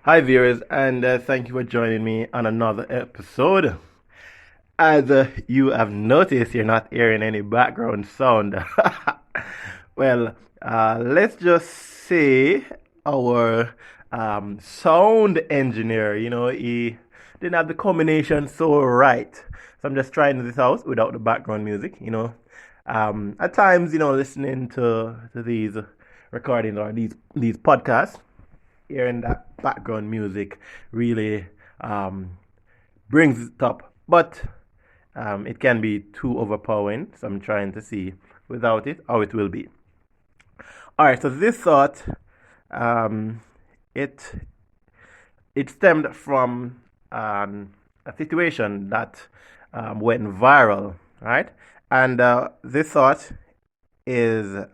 Hi, viewers, and thank you for joining me on another episode. As you have noticed, you're not hearing any background sound. Well, let's just say our sound engineer, he didn't have the combination so right. So I'm just trying this out without the background music. At times, listening to these recordings or these podcasts, hearing that background music really um, brings it up. But it can be too overpowering. So I'm trying to see without it how it will be. All right. So this thought, um, it it stemmed from a situation that went viral, right? And this thought is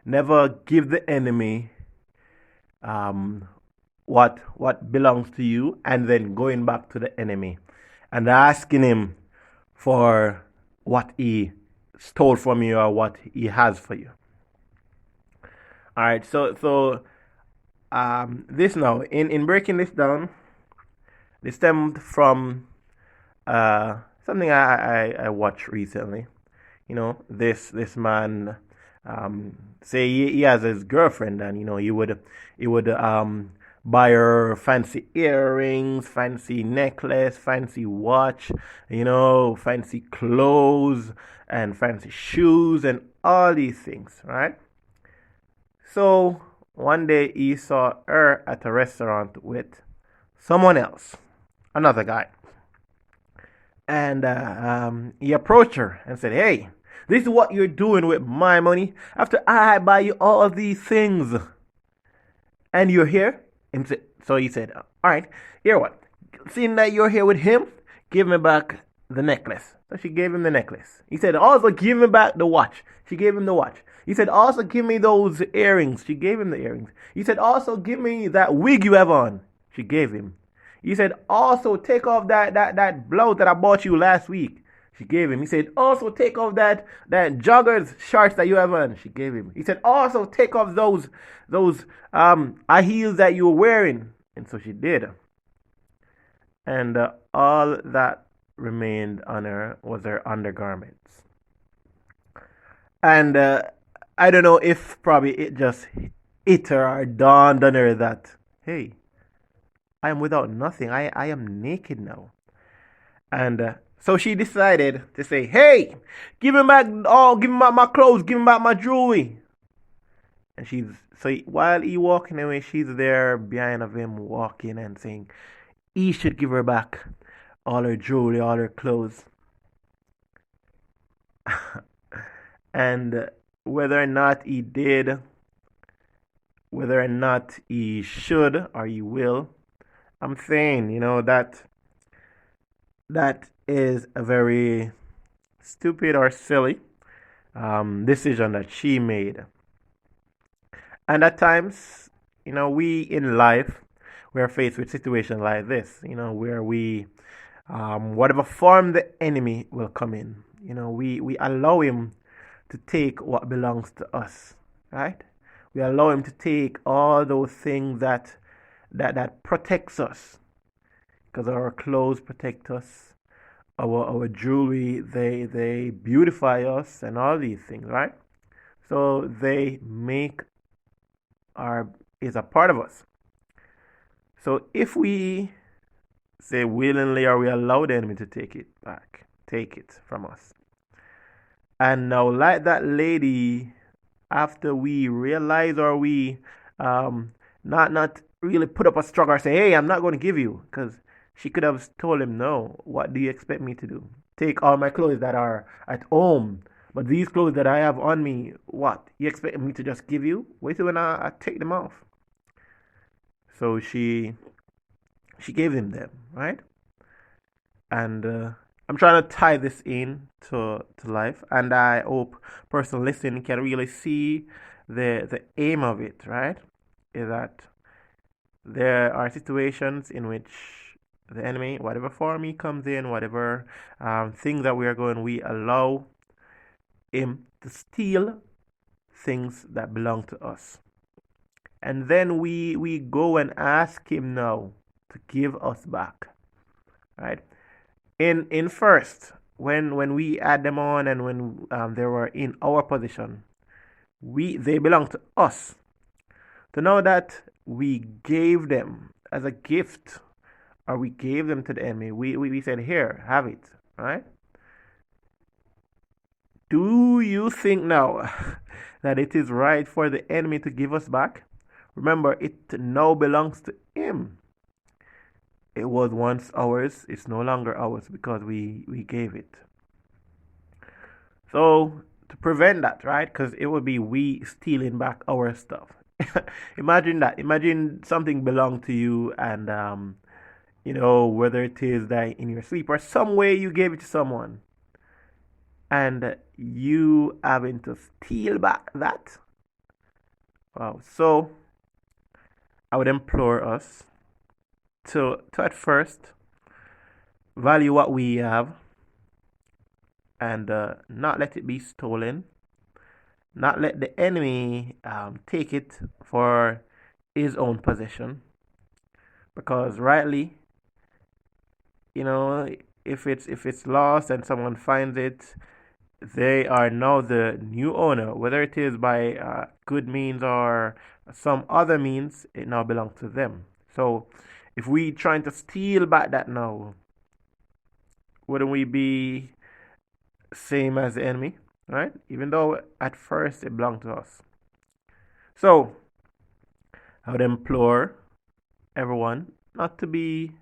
never give the enemy um, what belongs to you, and then going back to the enemy and asking him for what he stole from you or what he has for you. All right, so this now in breaking this down, this stemmed from something I watched recently. This man say he has his girlfriend, and he would buy her fancy earrings, fancy necklace, fancy watch, fancy clothes and fancy shoes and all these things, right? So one day he saw her at a restaurant with someone else, another guy. And he approached her and said, "Hey, this is what you're doing with my money after I buy you all of these things. And you're here?" And so he said, "All right, here what? Seeing that you're here with him, give me back the necklace." So she gave him the necklace. He said, "Also give me back the watch." She gave him the watch. He said, "Also give me those earrings." She gave him the earrings. He said, "Also give me that wig you have on." She gave him. He said, "Also take off that blouse that I bought you last week." She gave him. He said, "Also take off that joggers shorts that you have on." She gave him. He said, "Also take off those high heels that you were wearing." And so she did. And all that remained on her was her undergarments. And I don't know if probably it just hit her or dawned on her that, hey, I am without nothing. I am naked now. And so she decided to say, "Hey, give me back my clothes, give me back my jewelry." And while he walking away, she's there behind of him walking and saying he should give her back all her jewelry, all her clothes. And whether or not he did, whether or not he should or he will, I'm saying, that is a very stupid or silly decision that she made. And at times, we in life, we're faced with situations like this, where whatever form the enemy will come in, we allow him to take what belongs to us, right? We allow him to take all those things that protects us, because our clothes protect us, our jewelry, they beautify us and all these things, right? So they make our is a part of us. So if we say willingly or we allow the enemy to take it back, take it from us. And now, like that lady, after we realize or we not really put up a struggle or say, "Hey, I'm not going to give you," because she could have told him, "No, what do you expect me to do? Take all my clothes that are at home, but these clothes that I have on me, what? You expect me to just give you? Wait till when I take them off." So she gave him them, right? And I'm trying to tie this in to life, and I hope person listening can really see the aim of it, right? Is that there are situations in which the enemy, whatever form he comes in, whatever things that we are going, we allow him to steal things that belong to us. and then we go and ask him now to give us back, right? In first, when we add them on, and when they were in our position, we they belong to us. So now that we gave them as a gift, or we gave them to the enemy, we said, here, have it, right? Do you think now that it is right for the enemy to give us back? Remember, it now belongs to him. It was once ours, it's no longer ours because we gave it. So, to prevent that, right? Because it would be we stealing back our stuff. Imagine that. Imagine something belonged to you, and whether it is that in your sleep or some way you gave it to someone, and you having to steal back that. Wow. So I would implore us to at first value what we have, and not let it be stolen. Not let the enemy take it for his own possession. Because rightly, you know, if it's lost and someone finds it, they are now the new owner. Whether it is by good means or some other means, it now belongs to them. So if we trying to steal back that now, wouldn't we be same as the enemy, right? Even though at first it belonged to us. So I would implore everyone not to be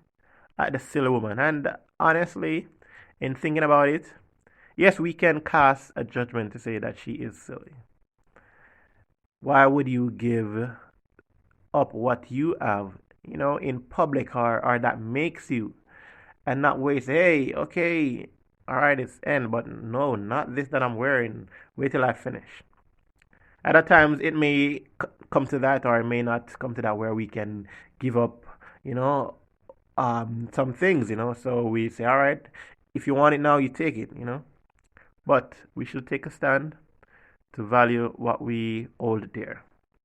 like the silly woman. And honestly, in thinking about it, yes, we can cast a judgment to say that she is silly. Why would you give up what you have, in public, or that makes you, and not wait, hey, okay, all right, it's end, but no, not this that I'm wearing. Wait till I finish. Other times it may come to that, or it may not come to that, where we can give up, you know, some things, So we say, all right, if you want it now, you take it. But we should take a stand to value what we hold dear.